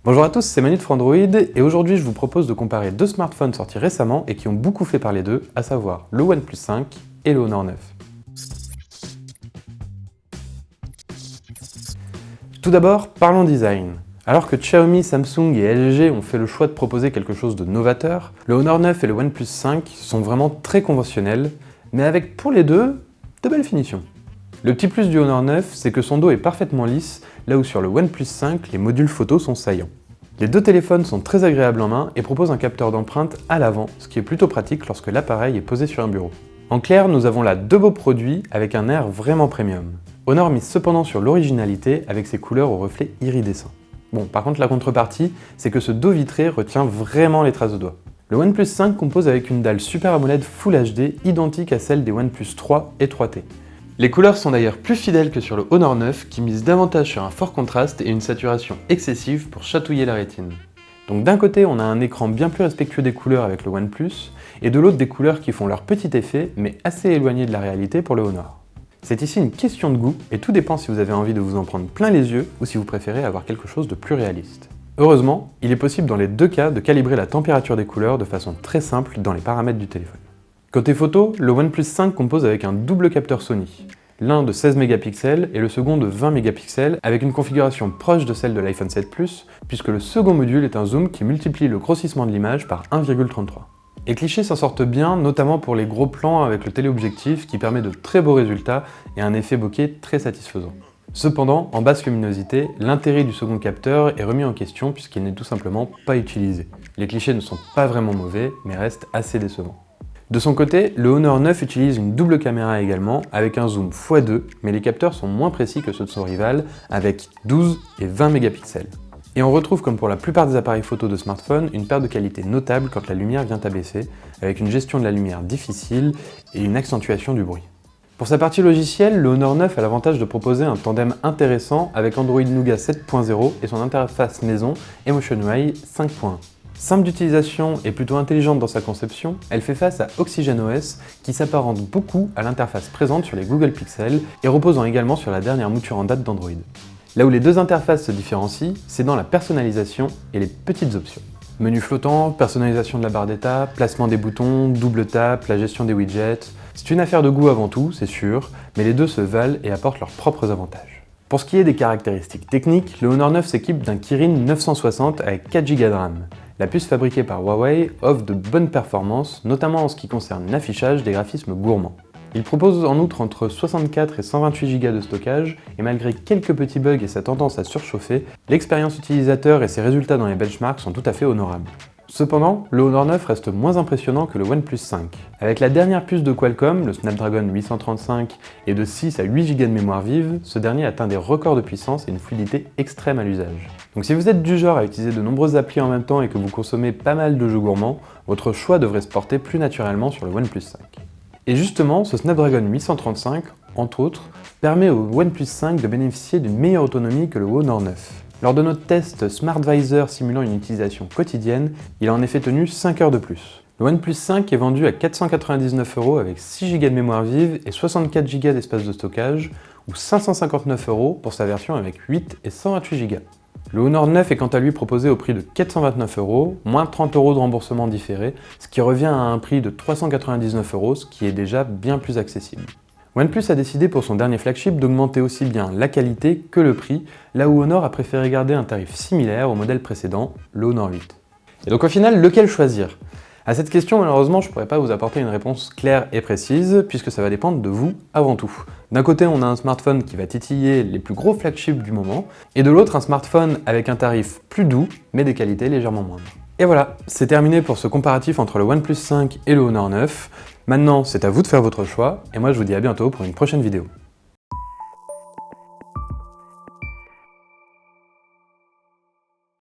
Bonjour à tous, c'est Manu de Frandroid et aujourd'hui je vous propose de comparer deux smartphones sortis récemment et qui ont beaucoup fait parler d'eux, à savoir le OnePlus 5 et le Honor 9. Tout d'abord, parlons design. Alors que Xiaomi, Samsung et LG ont fait le choix de proposer quelque chose de novateur, le Honor 9 et le OnePlus 5 sont vraiment très conventionnels, mais avec pour les deux, de belles finitions. Le petit plus du Honor 9, c'est que son dos est parfaitement lisse, là où sur le OnePlus 5, les modules photos sont saillants. Les deux téléphones sont très agréables en main et proposent un capteur d'empreinte à l'avant, ce qui est plutôt pratique lorsque l'appareil est posé sur un bureau. En clair, nous avons là deux beaux produits avec un air vraiment premium. Honor mise cependant sur l'originalité avec ses couleurs aux reflets iridescents. Bon, par contre la contrepartie, c'est que ce dos vitré retient vraiment les traces de doigts. Le OnePlus 5 compose avec une dalle Super AMOLED Full HD identique à celle des OnePlus 3 et 3T. Les couleurs sont d'ailleurs plus fidèles que sur le Honor 9 qui mise davantage sur un fort contraste et une saturation excessive pour chatouiller la rétine. Donc d'un côté on a un écran bien plus respectueux des couleurs avec le OnePlus et de l'autre des couleurs qui font leur petit effet mais assez éloignées de la réalité pour le Honor. C'est ici une question de goût et tout dépend si vous avez envie de vous en prendre plein les yeux ou si vous préférez avoir quelque chose de plus réaliste. Heureusement, il est possible dans les deux cas de calibrer la température des couleurs de façon très simple dans les paramètres du téléphone. Côté photo, le OnePlus 5 compose avec un double capteur Sony, l'un de 16 mégapixels et le second de 20 mégapixels avec une configuration proche de celle de l'iPhone 7 Plus, puisque le second module est un zoom qui multiplie le grossissement de l'image par 1,33. Et clichés s'en sortent bien, notamment pour les gros plans avec le téléobjectif qui permet de très beaux résultats et un effet bokeh très satisfaisant. Cependant, en basse luminosité, l'intérêt du second capteur est remis en question puisqu'il n'est tout simplement pas utilisé. Les clichés ne sont pas vraiment mauvais, mais restent assez décevants. De son côté, le Honor 9 utilise une double caméra également, avec un zoom x2, mais les capteurs sont moins précis que ceux de son rival, avec 12 et 20 mégapixels. Et on retrouve, comme pour la plupart des appareils photo de smartphone, une perte de qualité notable quand la lumière vient à baisser, avec une gestion de la lumière difficile et une accentuation du bruit. Pour sa partie logicielle, le Honor 9 a l'avantage de proposer un tandem intéressant avec Android Nougat 7.0 et son interface maison EmotionUI 5.1. Simple d'utilisation et plutôt intelligente dans sa conception, elle fait face à OxygenOS qui s'apparente beaucoup à l'interface présente sur les Google Pixel et reposant également sur la dernière mouture en date d'Android. Là où les deux interfaces se différencient, c'est dans la personnalisation et les petites options. Menu flottant, personnalisation de la barre d'état, placement des boutons, double tap, la gestion des widgets. C'est une affaire de goût avant tout, c'est sûr, mais les deux se valent et apportent leurs propres avantages. Pour ce qui est des caractéristiques techniques, le Honor 9 s'équipe d'un Kirin 960 avec 4 Go de RAM. La puce fabriquée par Huawei offre de bonnes performances, notamment en ce qui concerne l'affichage des graphismes gourmands. Il propose en outre entre 64 et 128 Go de stockage, et malgré quelques petits bugs et sa tendance à surchauffer, l'expérience utilisateur et ses résultats dans les benchmarks sont tout à fait honorables. Cependant, le Honor 9 reste moins impressionnant que le OnePlus 5. Avec la dernière puce de Qualcomm, le Snapdragon 835, et de 6 à 8 Go de mémoire vive, ce dernier atteint des records de puissance et une fluidité extrême à l'usage. Donc si vous êtes du genre à utiliser de nombreuses applis en même temps et que vous consommez pas mal de jeux gourmands, votre choix devrait se porter plus naturellement sur le OnePlus 5. Et justement, ce Snapdragon 835, entre autres, permet au OnePlus 5 de bénéficier d'une meilleure autonomie que le Honor 9. Lors de notre test SmartVisor simulant une utilisation quotidienne, il a en effet tenu 5 heures de plus. Le OnePlus 5 est vendu à 499 € avec 6 Go de mémoire vive et 64 Go d'espace de stockage, ou 559 € pour sa version avec 8 et 128 Go. Le Honor 9 est quant à lui proposé au prix de 429 €, moins 30 € de remboursement différé, ce qui revient à un prix de 399 €, ce qui est déjà bien plus accessible. OnePlus a décidé pour son dernier flagship d'augmenter aussi bien la qualité que le prix, là où Honor a préféré garder un tarif similaire au modèle précédent, le Honor 8. Et donc au final, lequel choisir ? À cette question, malheureusement, je ne pourrais pas vous apporter une réponse claire et précise, puisque ça va dépendre de vous avant tout. D'un côté, on a un smartphone qui va titiller les plus gros flagships du moment, et de l'autre, un smartphone avec un tarif plus doux, mais des qualités légèrement moindres. Et voilà, c'est terminé pour ce comparatif entre le OnePlus 5 et le Honor 9. Maintenant, c'est à vous de faire votre choix, et moi je vous dis à bientôt pour une prochaine vidéo.